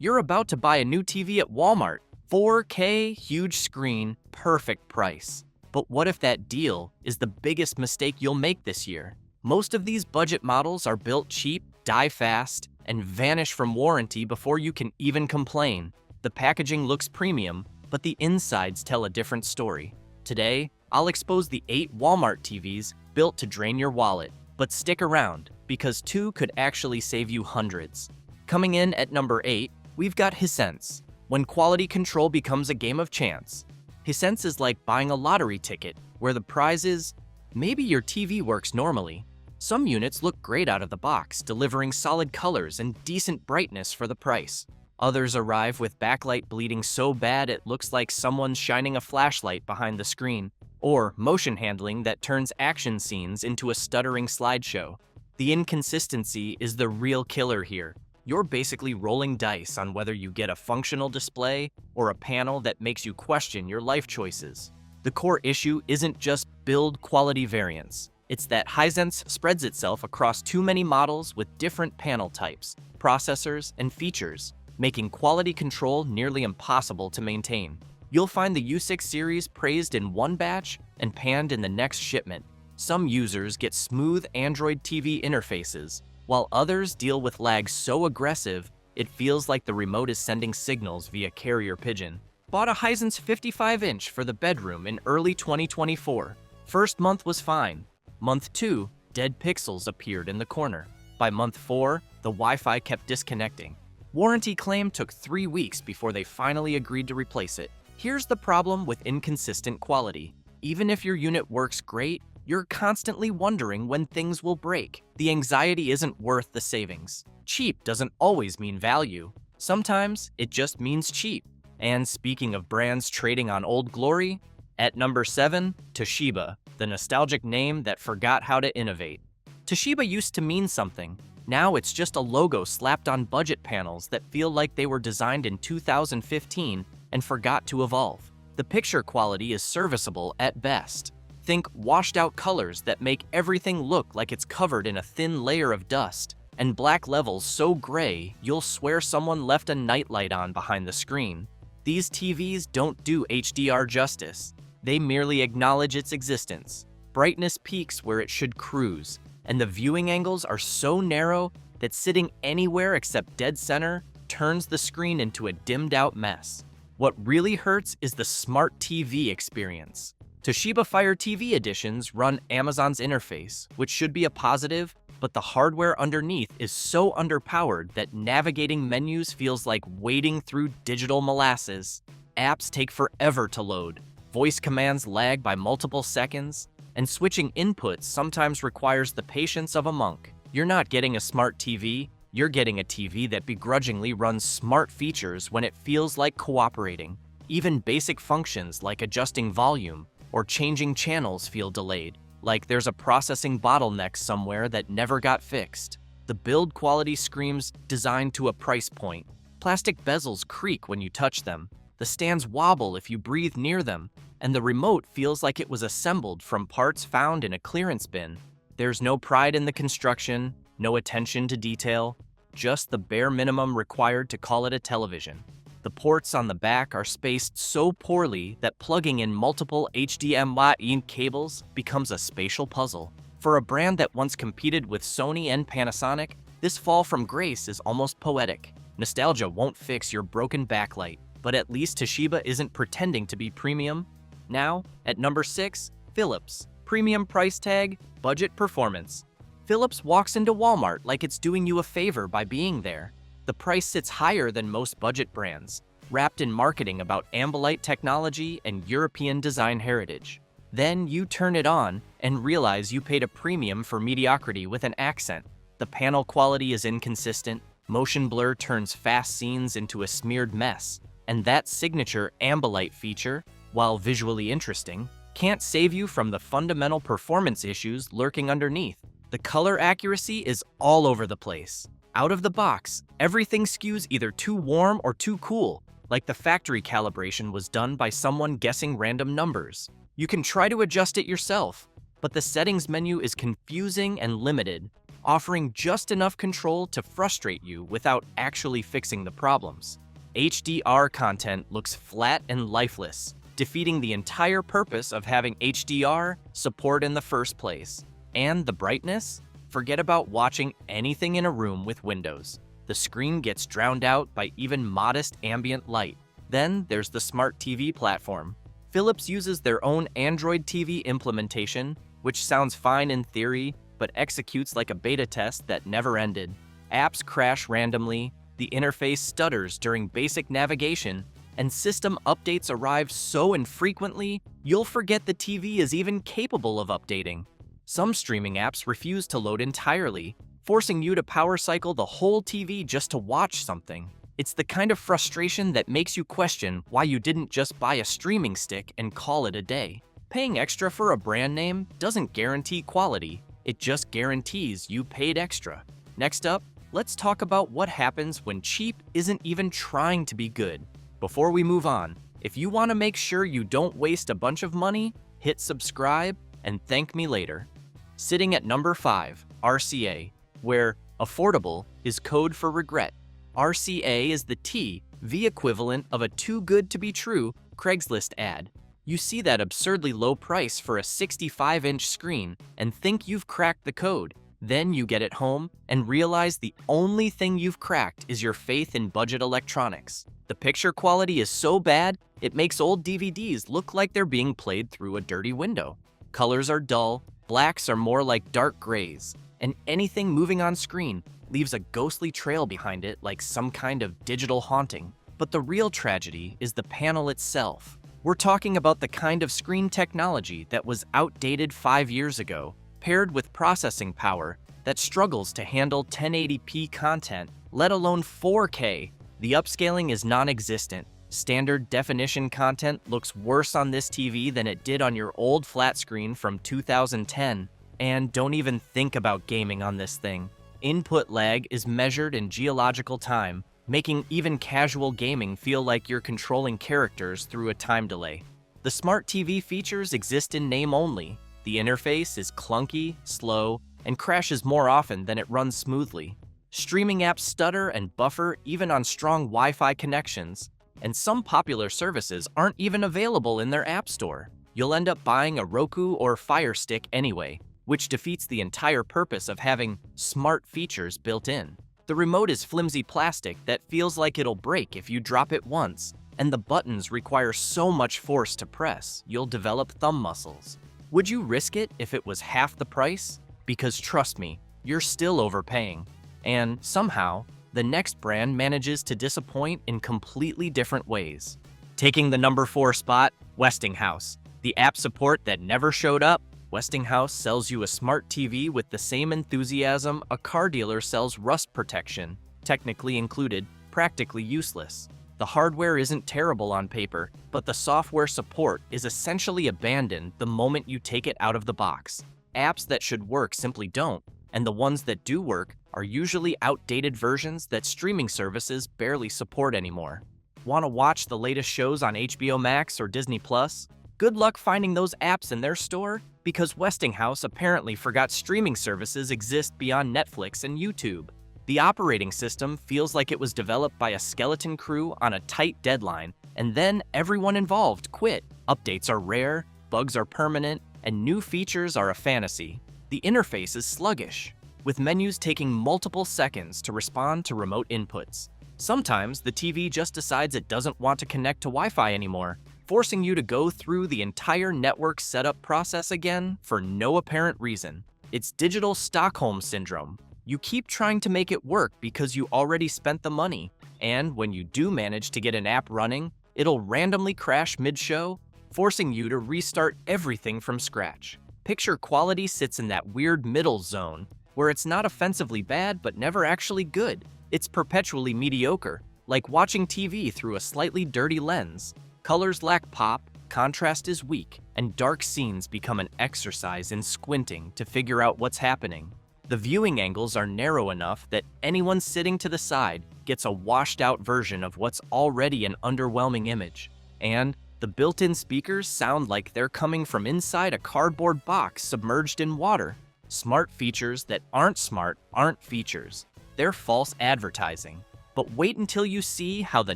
You're about to buy a new TV at Walmart. 4K, huge screen, perfect price. But what if that deal is the biggest mistake you'll make this year? Most of these budget models are built cheap, die fast, and vanish from warranty before you can even complain. The packaging looks premium, but the insides tell a different story. Today, I'll expose the 8 Walmart TVs built to drain your wallet. But stick around, because 2 could actually save you hundreds. Coming in at number 8, we've got Hisense. When quality control becomes a game of chance. Hisense is like buying a lottery ticket, where the prize is, maybe your TV works normally. Some units look great out of the box, delivering solid colors and decent brightness for the price. Others arrive with backlight bleeding so bad it looks like someone's shining a flashlight behind the screen, or motion handling that turns action scenes into a stuttering slideshow. The inconsistency is the real killer here. You're basically rolling dice on whether you get a functional display or a panel that makes you question your life choices. The core issue isn't just build quality variance. It's that Hisense spreads itself across too many models with different panel types, processors, and features, making quality control nearly impossible to maintain. You'll find the U6 series praised in one batch and panned in the next shipment. Some users get smooth Android TV interfaces, while others deal with lag so aggressive it feels like the remote is sending signals via carrier pigeon. Bought a Hisense 55-inch for the bedroom in early 2024. First month was fine. Month 2, dead pixels appeared in the corner. By month 4, the Wi-Fi kept disconnecting. Warranty claim took 3 weeks before they finally agreed to replace it. Here's the problem with inconsistent quality. Even if your unit works great, you're constantly wondering when things will break. The anxiety isn't worth the savings. Cheap doesn't always mean value. Sometimes it just means cheap. And speaking of brands trading on old glory, at number 7, Toshiba, the nostalgic name that forgot how to innovate. Toshiba used to mean something. Now it's just a logo slapped on budget panels that feel like they were designed in 2015 and forgot to evolve. The picture quality is serviceable at best. Think washed out colors that make everything look like it's covered in a thin layer of dust, and black levels so gray you'll swear someone left a nightlight on behind the screen. These TVs don't do HDR justice. They merely acknowledge its existence. Brightness peaks where it should cruise, and the viewing angles are so narrow that sitting anywhere except dead center turns the screen into a dimmed-out mess. What really hurts is the smart TV experience. Toshiba Fire TV editions run Amazon's interface, which should be a positive, but the hardware underneath is so underpowered that navigating menus feels like wading through digital molasses. Apps take forever to load. Voice commands lag by multiple seconds, and switching inputs sometimes requires the patience of a monk. You're not getting a smart TV, you're getting a TV that begrudgingly runs smart features when it feels like cooperating. Even basic functions like adjusting volume or changing channels feel delayed, like there's a processing bottleneck somewhere that never got fixed. The build quality screams designed to a price point. Plastic bezels creak when you touch them. The stands wobble if you breathe near them, and the remote feels like it was assembled from parts found in a clearance bin. There's no pride in the construction, no attention to detail, just the bare minimum required to call it a television. The ports on the back are spaced so poorly that plugging in multiple HDMI cables becomes a spatial puzzle. For a brand that once competed with Sony and Panasonic, this fall from grace is almost poetic. Nostalgia won't fix your broken backlight, but at least Toshiba isn't pretending to be premium. Now, at number 6, Philips. Premium price tag, budget performance. Philips walks into Walmart like it's doing you a favor by being there. The price sits higher than most budget brands, wrapped in marketing about Ambilight technology and European design heritage. Then you turn it on and realize you paid a premium for mediocrity with an accent. The panel quality is inconsistent, motion blur turns fast scenes into a smeared mess, and that signature Ambilight feature, while visually interesting, can't save you from the fundamental performance issues lurking underneath. The color accuracy is all over the place. Out of the box, everything skews either too warm or too cool, like the factory calibration was done by someone guessing random numbers. You can try to adjust it yourself, but the settings menu is confusing and limited. offering just enough control to frustrate you without actually fixing the problems. HDR content looks flat and lifeless, defeating the entire purpose of having HDR support in the first place. And the brightness? Forget about watching anything in a room with windows. The screen gets drowned out by even modest ambient light. Then there's the smart TV platform. Philips uses their own Android TV implementation, which sounds fine in theory, but executes like a beta test that never ended. Apps crash randomly, the interface stutters during basic navigation, and system updates arrive so infrequently, you'll forget the TV is even capable of updating. Some streaming apps refuse to load entirely, forcing you to power cycle the whole TV just to watch something. It's the kind of frustration that makes you question why you didn't just buy a streaming stick and call it a day. Paying extra for a brand name doesn't guarantee quality, it just guarantees you paid extra. Next up, let's talk about what happens when cheap isn't even trying to be good. Before we move on, if you want to make sure you don't waste a bunch of money, hit subscribe and thank me later. Sitting at number 5, RCA, where affordable is code for regret. RCA is the TV equivalent of a too good to be true Craigslist ad. You see that absurdly low price for a 65-inch screen and think you've cracked the code. Then you get it home and realize the only thing you've cracked is your faith in budget electronics. The picture quality is so bad, it makes old DVDs look like they're being played through a dirty window. Colors are dull, blacks are more like dark grays, and anything moving on screen leaves a ghostly trail behind it like some kind of digital haunting. But the real tragedy is the panel itself. We're talking about the kind of screen technology that was outdated 5 years ago, paired with processing power that struggles to handle 1080p content, let alone 4K. The upscaling is non-existent. Standard definition content looks worse on this TV than it did on your old flat screen from 2010. And don't even think about gaming on this thing. Input lag is measured in geological time, making even casual gaming feel like you're controlling characters through a time delay. The smart TV features exist in name only. The interface is clunky, slow, and crashes more often than it runs smoothly. Streaming apps stutter and buffer even on strong Wi-Fi connections, and some popular services aren't even available in their app store. You'll end up buying a Roku or Fire Stick anyway, which defeats the entire purpose of having smart features built in. The remote is flimsy plastic that feels like it'll break if you drop it once, and the buttons require so much force to press, you'll develop thumb muscles. Would you risk it if it was half the price? Because trust me, you're still overpaying. And somehow, the next brand manages to disappoint in completely different ways. Taking the number 4 spot, Westinghouse. The app support that never showed up. Westinghouse sells you a smart TV with the same enthusiasm a car dealer sells rust protection, technically included, practically useless. The hardware isn't terrible on paper, but the software support is essentially abandoned the moment you take it out of the box. Apps that should work simply don't, and the ones that do work are usually outdated versions that streaming services barely support anymore. Want to watch the latest shows on HBO Max or Disney Plus? Good luck finding those apps in their store, because Westinghouse apparently forgot streaming services exist beyond Netflix and YouTube. The operating system feels like it was developed by a skeleton crew on a tight deadline, and then everyone involved quit. Updates are rare, bugs are permanent, and new features are a fantasy. The interface is sluggish, with menus taking multiple seconds to respond to remote inputs. Sometimes the TV just decides it doesn't want to connect to Wi-Fi anymore, forcing you to go through the entire network setup process again for no apparent reason. It's digital Stockholm syndrome. You keep trying to make it work because you already spent the money, and when you do manage to get an app running, it'll randomly crash mid-show, forcing you to restart everything from scratch. Picture quality sits in that weird middle zone, where it's not offensively bad but never actually good. It's perpetually mediocre, like watching TV through a slightly dirty lens. Colors lack pop, contrast is weak, and dark scenes become an exercise in squinting to figure out what's happening. The viewing angles are narrow enough that anyone sitting to the side gets a washed-out version of what's already an underwhelming image. And the built-in speakers sound like they're coming from inside a cardboard box submerged in water. Smart features that aren't smart aren't features. They're false advertising. But wait until you see how the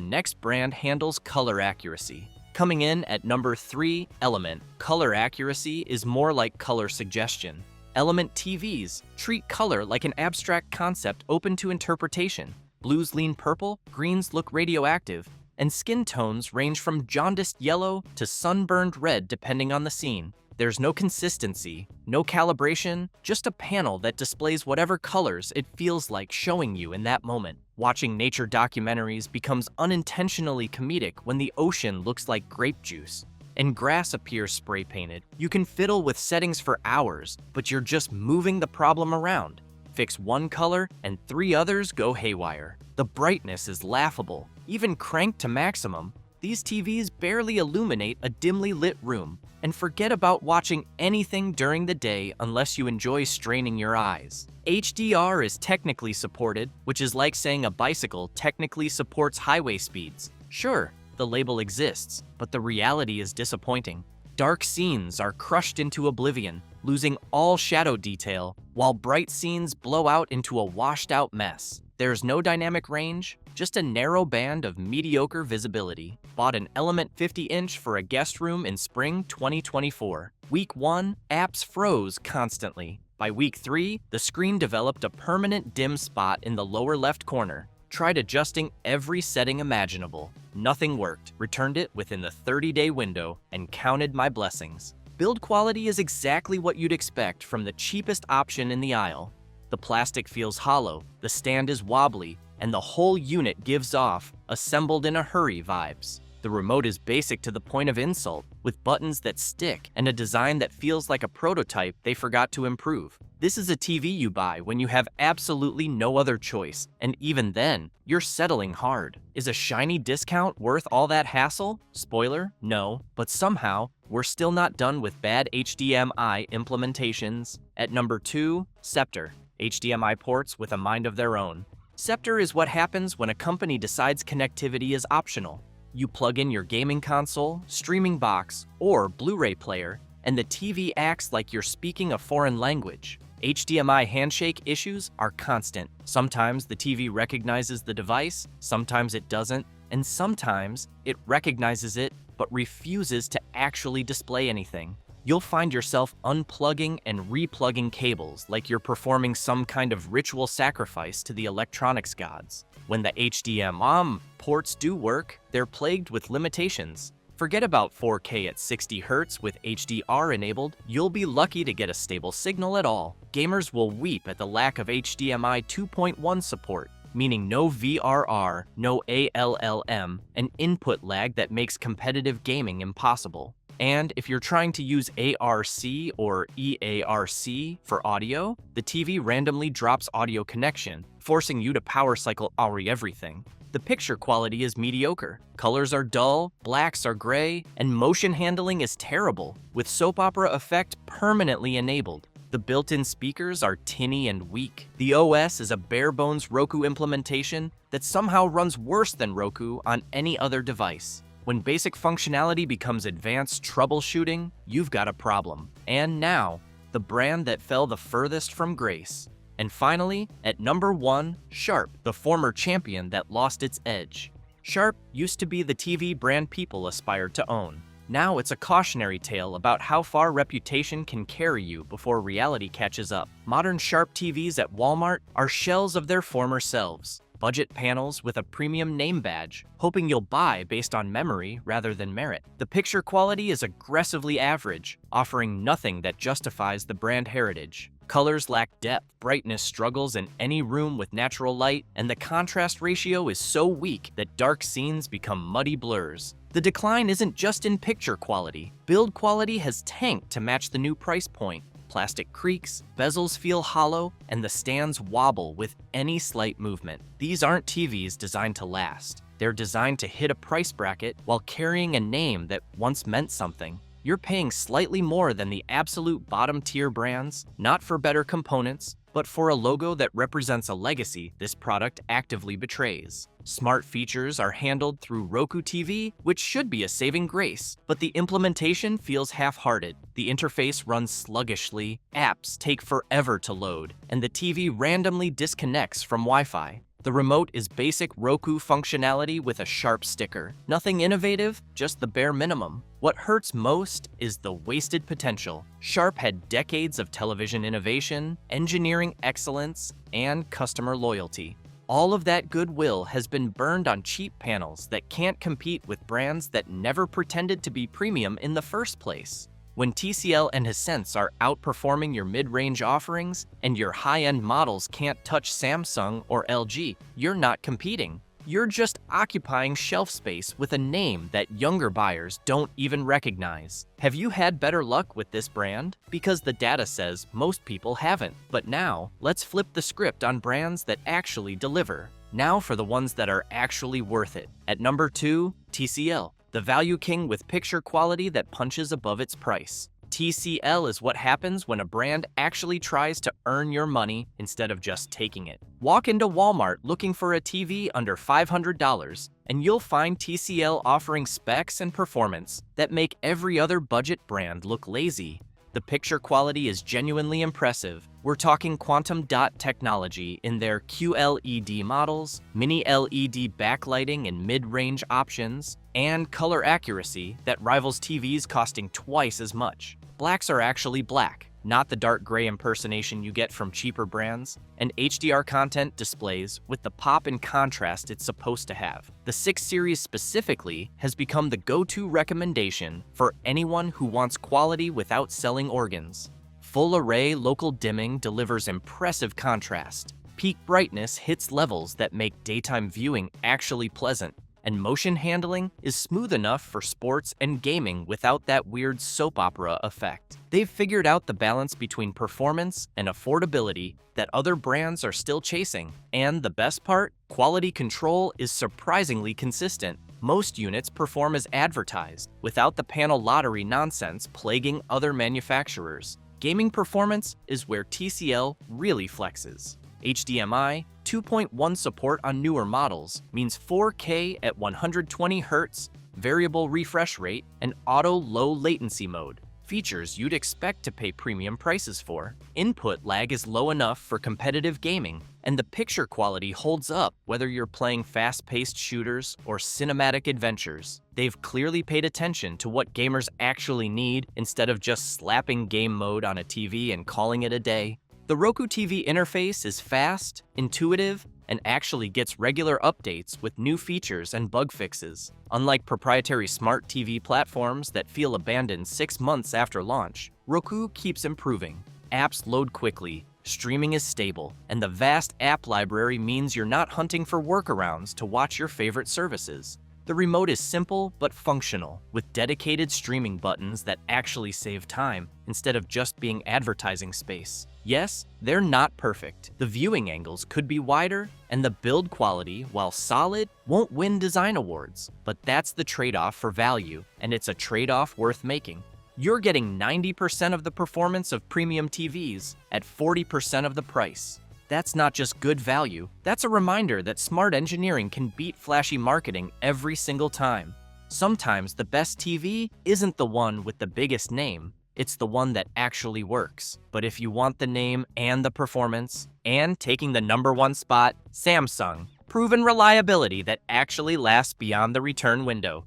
next brand handles color accuracy. Coming in at number 3, Element. Color accuracy is more like color suggestion. Element TVs treat color like an abstract concept open to interpretation. Blues lean purple, greens look radioactive, and skin tones range from jaundiced yellow to sunburned red depending on the scene. There's no consistency, no calibration, just a panel that displays whatever colors it feels like showing you in that moment. Watching nature documentaries becomes unintentionally comedic when the ocean looks like grape juice and grass appears spray-painted. You can fiddle with settings for hours, but you're just moving the problem around. Fix one color and 3 others go haywire. The brightness is laughable. Even cranked to maximum, these TVs barely illuminate a dimly lit room. And forget about watching anything during the day unless you enjoy straining your eyes. HDR is technically supported, which is like saying a bicycle technically supports highway speeds. Sure, the label exists, but the reality is disappointing. Dark scenes are crushed into oblivion, losing all shadow detail, while bright scenes blow out into a washed-out mess. There's no dynamic range, just a narrow band of mediocre visibility. Bought an Element 50-inch for a guest room in spring 2024. Week 1, apps froze constantly. By week 3, the screen developed a permanent dim spot in the lower left corner. Tried adjusting every setting imaginable. Nothing worked. Returned it within the 30-day window and counted my blessings. Build quality is exactly what you'd expect from the cheapest option in the aisle. The plastic feels hollow, the stand is wobbly, and the whole unit gives off assembled in a hurry vibes. The remote is basic to the point of insult, with buttons that stick and a design that feels like a prototype they forgot to improve. This is a TV you buy when you have absolutely no other choice, and even then, you're settling hard. Is a shiny discount worth all that hassle? Spoiler, no, but somehow, we're still not done with bad HDMI implementations. At number 2, Scepter. HDMI ports with a mind of their own. Scepter is what happens when a company decides connectivity is optional. You plug in your gaming console, streaming box, or Blu-ray player, and the TV acts like you're speaking a foreign language. HDMI handshake issues are constant. Sometimes the TV recognizes the device, sometimes it doesn't, and sometimes it recognizes it but refuses to actually display anything. You'll find yourself unplugging and replugging cables like you're performing some kind of ritual sacrifice to the electronics gods. When the HDMI ports do work, they're plagued with limitations. Forget about 4K at 60 Hz with HDR enabled, you'll be lucky to get a stable signal at all. Gamers will weep at the lack of HDMI 2.1 support, meaning no VRR, no ALLM, an input lag that makes competitive gaming impossible. And if you're trying to use ARC or EARC for audio, the TV randomly drops audio connection, forcing you to power cycle everything. The picture quality is mediocre. Colors are dull, blacks are gray, and motion handling is terrible, with soap opera effect permanently enabled. The built-in speakers are tinny and weak. The OS is a bare-bones Roku implementation that somehow runs worse than Roku on any other device. When basic functionality becomes advanced troubleshooting, you've got a problem. And now, the brand that fell the furthest from grace. And finally, at number 1, Sharp, the former champion that lost its edge. Sharp used to be the TV brand people aspired to own. Now it's a cautionary tale about how far reputation can carry you before reality catches up. Modern Sharp TVs at Walmart are shells of their former selves. Budget panels with a premium name badge, hoping you'll buy based on memory rather than merit. The picture quality is aggressively average, offering nothing that justifies the brand heritage. Colors lack depth, brightness struggles in any room with natural light, and the contrast ratio is so weak that dark scenes become muddy blurs. The decline isn't just in picture quality. Build quality has tanked to match the new price point. Plastic creaks, bezels feel hollow, and the stands wobble with any slight movement. These aren't TVs designed to last. They're designed to hit a price bracket while carrying a name that once meant something. You're paying slightly more than the absolute bottom-tier brands, not for better components, but for a logo that represents a legacy this product actively betrays. Smart features are handled through Roku TV, which should be a saving grace, but the implementation feels half-hearted. The interface runs sluggishly, apps take forever to load, and the TV randomly disconnects from Wi-Fi. The remote is basic Roku functionality with a sharp sticker. Nothing innovative, just the bare minimum. What hurts most is the wasted potential. Sharp had decades of television innovation, engineering excellence, and customer loyalty. All of that goodwill has been burned on cheap panels that can't compete with brands that never pretended to be premium in the first place. When TCL and Hisense are outperforming your mid-range offerings and your high-end models can't touch Samsung or LG, you're not competing. You're just occupying shelf space with a name that younger buyers don't even recognize. Have you had better luck with this brand? Because the data says most people haven't. But now, let's flip the script on brands that actually deliver. Now for the ones that are actually worth it. At number 2, TCL. The value king with picture quality that punches above its price. TCL is what happens when a brand actually tries to earn your money instead of just taking it. Walk into Walmart looking for a TV under $500, and you'll find TCL offering specs and performance that make every other budget brand look lazy. The picture quality is genuinely impressive. We're talking quantum dot technology in their QLED models, mini LED backlighting and mid-range options, and color accuracy that rivals TVs costing twice as much. Blacks are actually black, not the dark gray impersonation you get from cheaper brands, and HDR content displays with the pop and contrast it's supposed to have. The 6 Series specifically has become the go-to recommendation for anyone who wants quality without selling organs. Full array local dimming delivers impressive contrast. Peak brightness hits levels that make daytime viewing actually pleasant, and motion handling is smooth enough for sports and gaming without that weird soap opera effect. They've figured out the balance between performance and affordability that other brands are still chasing. And the best part? Quality control is surprisingly consistent. Most units perform as advertised, without the panel lottery nonsense plaguing other manufacturers. Gaming performance is where TCL really flexes. HDMI 2.1 support on newer models means 4K at 120 Hz, variable refresh rate, and auto low latency mode. Features you'd expect to pay premium prices for. Input lag is low enough for competitive gaming, and the picture quality holds up whether you're playing fast-paced shooters or cinematic adventures. They've clearly paid attention to what gamers actually need instead of just slapping game mode on a TV and calling it a day. The Roku TV interface is fast, intuitive, and actually gets regular updates with new features and bug fixes. Unlike proprietary smart TV platforms that feel abandoned 6 months after launch, Roku keeps improving. Apps load quickly, streaming is stable, and the vast app library means you're not hunting for workarounds to watch your favorite services. The remote is simple but functional, with dedicated streaming buttons that actually save time instead of just being advertising space. Yes, they're not perfect. The viewing angles could be wider, and the build quality, while solid, won't win design awards. But that's the trade-off for value, and it's a trade-off worth making. You're getting 90% of the performance of premium TVs at 40% of the price. That's not just good value, that's a reminder that smart engineering can beat flashy marketing every single time. Sometimes the best TV isn't the one with the biggest name, it's the one that actually works. But if you want the name and the performance, and taking the #1 spot, Samsung. Proven reliability that actually lasts beyond the return window.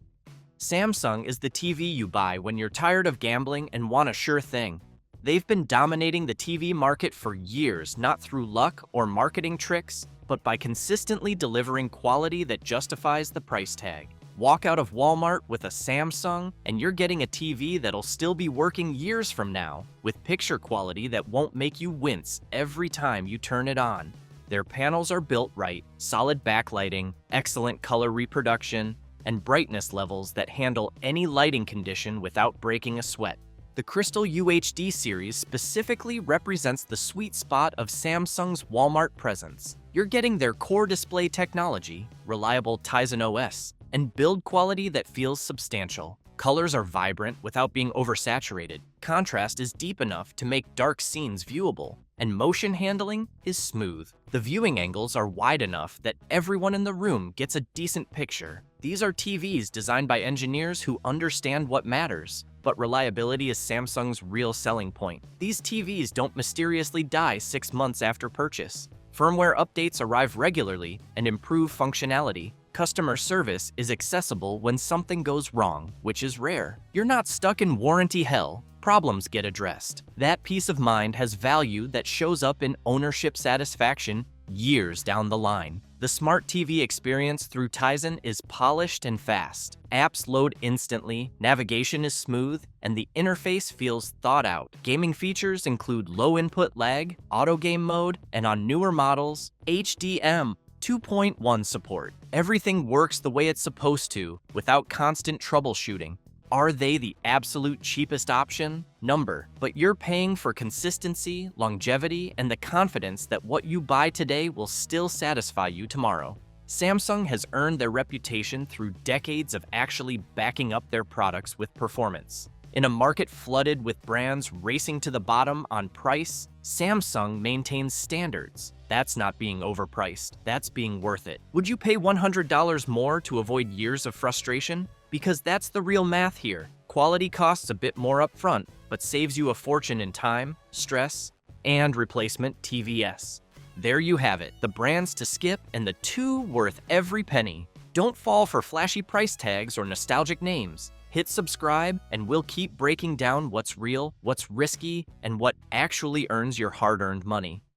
Samsung is the TV you buy when you're tired of gambling and want a sure thing. They've been dominating the TV market for years, not through luck or marketing tricks, but by consistently delivering quality that justifies the price tag. Walk out of Walmart with a Samsung, and you're getting a TV that'll still be working years from now, with picture quality that won't make you wince every time you turn it on. Their panels are built right, solid backlighting, excellent color reproduction, and brightness levels that handle any lighting condition without breaking a sweat. The Crystal UHD series specifically represents the sweet spot of Samsung's Walmart presence. You're getting their core display technology, reliable Tizen OS, and build quality that feels substantial. Colors are vibrant without being oversaturated. Contrast is deep enough to make dark scenes viewable. and motion handling is smooth. The viewing angles are wide enough that everyone in the room gets a decent picture. These are TVs designed by engineers who understand what matters. But reliability is Samsung's real selling point. These TVs don't mysteriously die 6 months after purchase. Firmware updates arrive regularly and improve functionality. Customer service is accessible when something goes wrong, which is rare. You're not stuck in warranty hell. Problems get addressed. That peace of mind has value that shows up in ownership satisfaction years down the line. The smart TV experience through Tizen is polished and fast. Apps load instantly, navigation is smooth, and the interface feels thought out. Gaming features include low input lag, auto game mode, and on newer models, HDM 2.1 support. Everything works the way it's supposed to, without constant troubleshooting. Are they the absolute cheapest option? Number, but you're paying for consistency, longevity, and the confidence that what you buy today will still satisfy you tomorrow. Samsung has earned their reputation through decades of actually backing up their products with performance. In a market flooded with brands racing to the bottom on price, Samsung maintains standards. That's not being overpriced, that's being worth it. Would you pay $100 more to avoid years of frustration? Because that's the real math here. Quality costs a bit more upfront, but saves you a fortune in time, stress, and replacement TVS. There you have it, the brands to skip and the two worth every penny. Don't fall for flashy price tags or nostalgic names. Hit subscribe and we'll keep breaking down what's real, what's risky, and what actually earns your hard-earned money.